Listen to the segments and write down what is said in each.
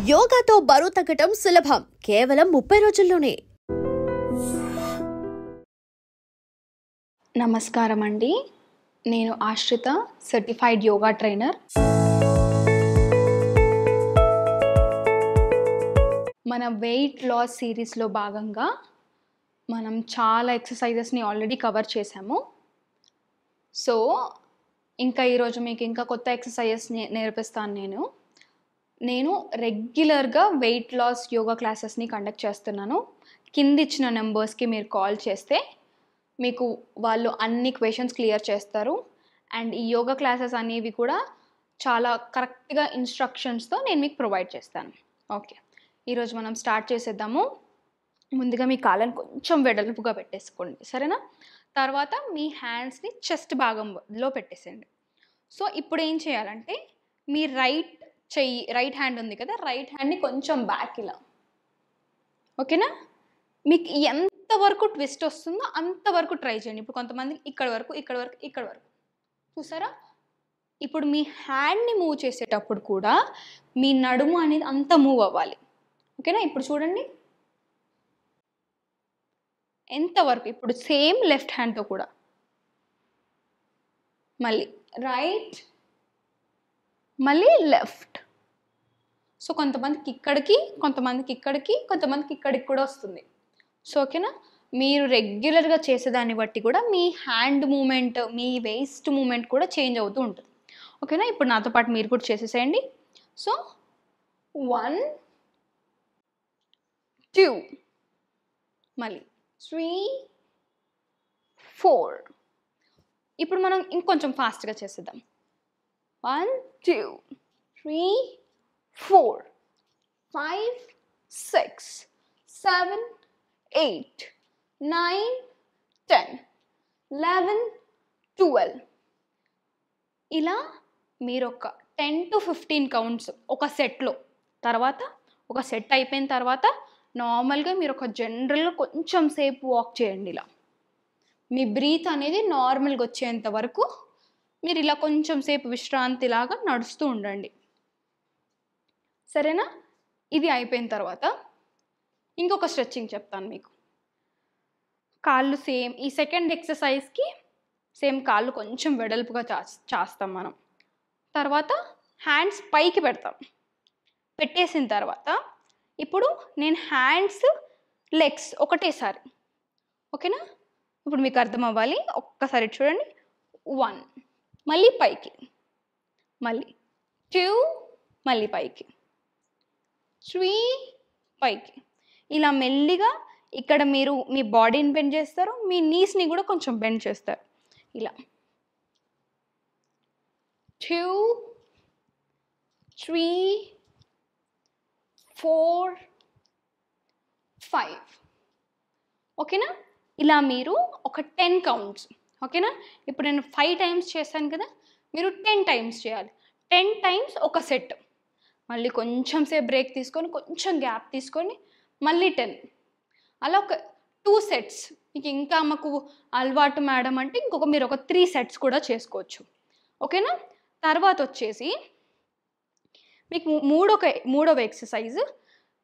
యోగాతో బరువు తగ్గటం సులభం కేవలం 30 రోజుల్లోనే. నమస్కారం అండి, నేను ఆశ్రిత, సర్టిఫైడ్ యోగా ట్రైనర్. మన వెయిట్ లాస్ సిరీస్లో భాగంగా మనం చాలా ఎక్సర్సైజెస్ని ఆల్రెడీ కవర్ చేసాము. సో ఇంకా ఈరోజు మీకు ఇంకా కొత్త ఎక్సర్సైజెస్ నేర్పిస్తాను. నేను రెగ్యులర్గా వెయిట్ లాస్ యోగా క్లాసెస్ని కండక్ట్ చేస్తున్నాను. కింద ఇచ్చిన నెంబర్స్కి మీరు కాల్ చేస్తే మీకు వాళ్ళు అన్ని క్వశ్చన్స్ క్లియర్ చేస్తారు. అండ్ ఈ యోగా క్లాసెస్ అనేవి కూడా చాలా కరెక్ట్గా ఇన్స్ట్రక్షన్స్తో నేను మీకు ప్రొవైడ్ చేస్తాను. ఓకే, ఈరోజు మనం స్టార్ట్ చేసేద్దాము. ముందుగా మీ కాళ్ళని కొంచెం వెడల్పుగా పెట్టేసుకోండి, సరేనా? తర్వాత మీ హ్యాండ్స్ని చెస్ట్ భాగంలో పెట్టేసేయండి. సో ఇప్పుడు ఏం చేయాలంటే మీ రైట్ హ్యాండ్ ఉంది కదా, రైట్ హ్యాండ్ని కొంచెం బ్యాక్ ఇలా, ఓకేనా? మీకు ఎంతవరకు ట్విస్ట్ వస్తుందో అంతవరకు ట్రై చేయండి. ఇప్పుడు కొంతమంది ఇక్కడ వరకు చూసారా? ఇప్పుడు మీ హ్యాండ్ని మూవ్ చేసేటప్పుడు కూడా మీ నడుము అనేది అంత మూవ్ అవ్వాలి, ఓకేనా? ఇప్పుడు చూడండి ఎంతవరకు. ఇప్పుడు సేమ్ లెఫ్ట్ హ్యాండ్తో కూడా మళ్ళీ రైట్, మళ్ళీ లెఫ్ట్. సో కొంతమందికి ఇక్కడికి, కొంతమందికి ఇక్కడికి కూడా వస్తుంది. సో ఓకేనా? మీరు రెగ్యులర్గా చేసేదాన్ని బట్టి కూడా మీ హ్యాండ్ మూమెంట్, మీ వేస్ట్ మూమెంట్ కూడా చేంజ్ అవుతూ ఉంటుంది, ఓకేనా? ఇప్పుడు నాతో పాటు మీరు కూడా చేసేసేయండి. సో 1 2 మళ్ళీ 3 4. ఇప్పుడు మనం ఇంకొంచెం ఫాస్ట్గా చేసేద్దాం. 1 2 3 4 5 6 7 8 9 10 11 12. ఇలా మీరు ఒక 10 to 15 కౌంట్స్ ఒక సెట్లో, తర్వాత ఒక సెట్ అయిపోయిన తర్వాత నార్మల్గా మీరు ఒక జనరల్గా కొంచెం సేపు వాక్ చేయండి. ఇలా మీ బ్రీత్ అనేది నార్మల్గా వచ్చేంత వరకు మీరు ఇలా కొంచెం సేపు విశ్రాంతిలాగా నడుస్తూ ఉండండి, సరేనా? ఇది అయిపోయిన తర్వాత ఇంకొక స్ట్రెచ్చింగ్ చెప్తాను మీకు. కాళ్ళు సేమ్ ఈ సెకండ్ ఎక్సర్సైజ్కి సేమ్ కాళ్ళు కొంచెం వెడల్పుగా చేస్తాం మనం. తర్వాత హ్యాండ్స్ పైకి పెడతాం. పెట్టేసిన తర్వాత ఇప్పుడు నేను హ్యాండ్స్ లెగ్స్ ఒకటేసారి, ఓకేనా? ఇప్పుడు మీకు అర్థం అవ్వాలి, ఒక్కసారి చూడండి. 1 మళ్ళీ పైకి, మళ్ళీ 2 మళ్ళీ పైకి, 3 పైకి. ఇలా మెల్లిగా ఇక్కడ మీరు మీ బాడీని బెండ్ చేస్తారు, మీ నీస్ని కూడా కొంచెం బెండ్ చేస్తారు. ఇలా 2 3 4 5, ఓకేనా? ఇలా మీరు ఒక 10 కౌంట్స్, ఓకేనా? ఇప్పుడు నేను 5 టైమ్స్ చేశాను కదా, మీరు 10 టైమ్స్ చేయాలి. 10 టైమ్స్ ఒక సెట్. మళ్ళీ కొంచెం సేపు బ్రేక్ తీసుకొని, కొంచెం గ్యాప్ తీసుకొని మళ్ళీ 10. అలా ఒక 2 సెట్స్. మీకు ఇంకా మాకు అలవాటు మేడం అంటే మీరు ఒక 3 సెట్స్ కూడా చేసుకోవచ్చు, ఓకేనా? తర్వాత వచ్చేసి మీకు మూడవ ఎక్సర్సైజ్,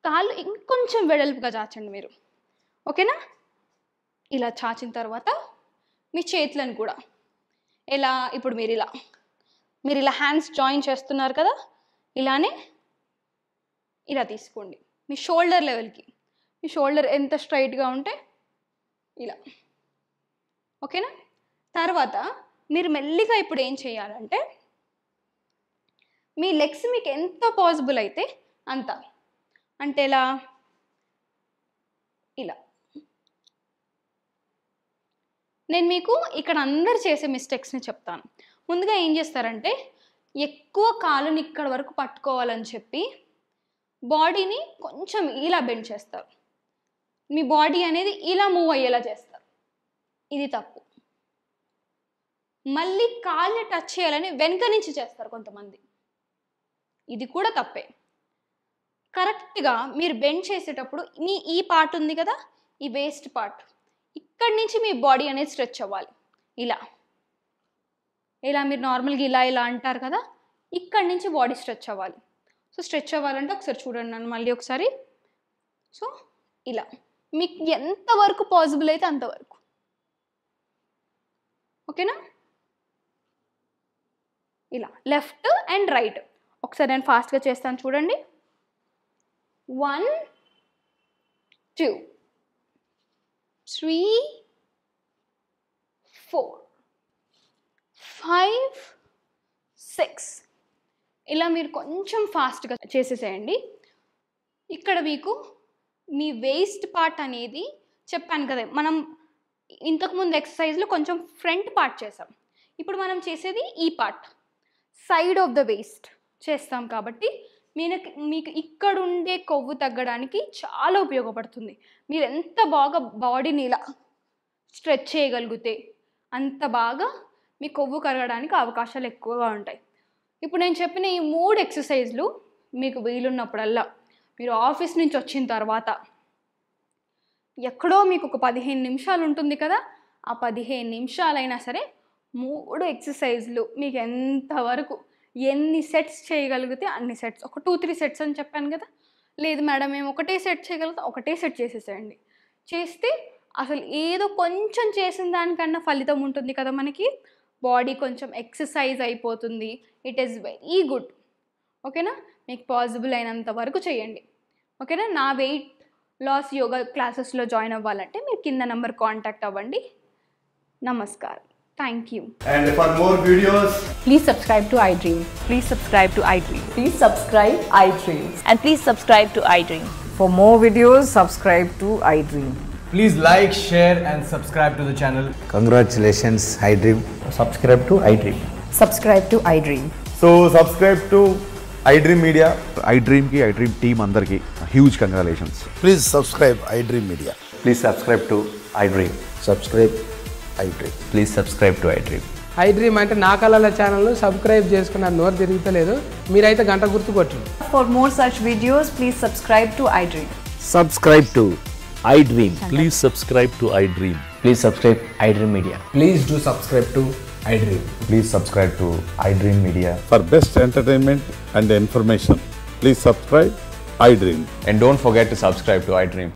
కాళ్ళు ఇంకొంచెం వెడల్పుగా చాచండి మీరు, ఓకేనా? ఇలా చాచిన తర్వాత మీ చేతులను కూడా ఎలా, ఇప్పుడు మీరు ఇలా హ్యాండ్స్ జాయిన్ చేస్తున్నారు కదా, ఇలానే ఇలా తీసుకోండి మీ షోల్డర్ లెవెల్కి. మీ షోల్డర్ ఎంత స్ట్రైట్గా ఉంటే ఇలా, ఓకేనా? తర్వాత మీరు మెల్లిగా ఇప్పుడు ఏం చేయాలంటే మీ లెగ్స్ మీకు ఎంత పాసిబుల్ అయితే అంత, అంటే ఇలా నేను మీకు ఇక్కడ అందరు చేసే మిస్టేక్స్ని చెప్తాను. ముందుగా ఏం చేస్తారంటే ఎక్కువ కాలుని ఇక్కడ వరకు పట్టుకోవాలని చెప్పి బాడీని కొంచెం ఇలా బెండ్ చేస్తారు. మీ బాడీ అనేది ఇలా మూవ్ అయ్యేలా చేస్తారు. ఇది తప్పు. మళ్ళీ కాళ్ళని టచ్ చేయాలని వెనక నుంచి చేస్తారు కొంతమంది. ఇది కూడా తప్పే. కరెక్ట్గా మీరు బెండ్ చేసేటప్పుడు మీ ఈ పార్ట్ ఉంది కదా, ఈ వేస్ట్ పార్ట్, ఇక్కడి నుంచి మీ బాడీ అనేది స్ట్రెచ్ అవ్వాలి. ఇలా మీరు నార్మల్గా ఇలా అంటారు కదా, ఇక్కడి నుంచి బాడీ స్ట్రెచ్ అవ్వాలి. సో స్ట్రెచ్ అవ్వాలంటే ఒకసారి చూడండి నన్ను మళ్ళీ ఒకసారి. సో ఇలా మీకు ఎంతవరకు పాసిబుల్ అయితే అంతవరకు. ఓకేనా? ఇలా లెఫ్ట్ అండ్ రైట్ ఒకసారి నేను ఫాస్ట్గా చేస్తాను చూడండి. 1 2 3 4 5 6 ఇలా మీరు కొంచెం ఫాస్ట్గా చేసేసేయండి. ఇక్కడ మీకు మీ వేస్ట్ పార్ట్ అనేది చెప్పాను కదా, మనం ఇంతకుముందు ఎక్సర్సైజ్లో కొంచెం ఫ్రంట్ పార్ట్ చేసాం. ఇప్పుడు మనం చేసేది ఈ part, side of the waste చేస్తాం. కాబట్టి మీకు ఇక్కడ ఉండే కొవ్వు తగ్గడానికి చాలా ఉపయోగపడుతుంది. మీరు ఎంత బాగా బాడీని ఇలా స్ట్రెచ్ చేయగలిగితే అంత బాగా మీ కొవ్వు కరగడానికి అవకాశాలు ఎక్కువగా ఉంటాయి. ఇప్పుడు నేను చెప్పిన ఈ 3 ఎక్సర్సైజ్లు మీకు వీలున్నప్పుడల్లా మీరు ఆఫీస్ నుంచి వచ్చిన తర్వాత ఎక్కడో మీకు ఒక 15 నిమిషాలు ఉంటుంది కదా, ఆ 15 నిమిషాలైనా సరే 3 ఎక్సర్సైజ్లు మీకు ఎంతవరకు ఎన్ని సెట్స్ చేయగలిగితే అన్ని సెట్స్, ఒక 2-3 సెట్స్ అని చెప్పాను కదా. లేదు మేడం మేము ఒకటే సెట్ చేయగలుగుతాం, ఒకటే సెట్ చేసేసేయండి. చేస్తే అసలు ఏదో కొంచెం చేసిన దానికన్నా ఫలితం ఉంటుంది కదా, మనకి బాడీ కొంచెం ఎక్సర్సైజ్ అయిపోతుంది. It is very good. ఓకేనా? మీకు పాసిబుల్ అయినంత వరకు చేయండి. ఓకేనా? నా వెయిట్ లాస్ యోగా క్లాసెస్లో జాయిన్ అవ్వాలంటే మీరు కింద నెంబర్ కాంటాక్ట్ అవ్వండి. నమస్కారం. Thank you. And for more videos, Please subscribe to iDream. Please subscribe to iDream. Please subscribe iDream. And please subscribe to iDream. For more videos, subscribe to iDream. please like, share and subscribe to the channel. Congratulations, iDream. Subscribe to iDream. Subscribe to iDream. So subscribe to iDream Media. iDream ki iDream team andarki huge congratulations. Please subscribe iDream Media. Please subscribe to iDream. Subscribe iDream. Please subscribe to iDream. iDream అంటే నా కళల channel subscribe చేసుకున్న నోరు తిరుగుతలేదు, మీరైతే గంట గుర్తు కొట్టండి. For more such videos, please subscribe to iDream. Subscribe to iDream. Please subscribe to iDream. Please subscribe iDream Media. Please do subscribe to iDream. Please subscribe to iDream Media. For best entertainment and information, please subscribe iDream. And don't forget to subscribe to iDream.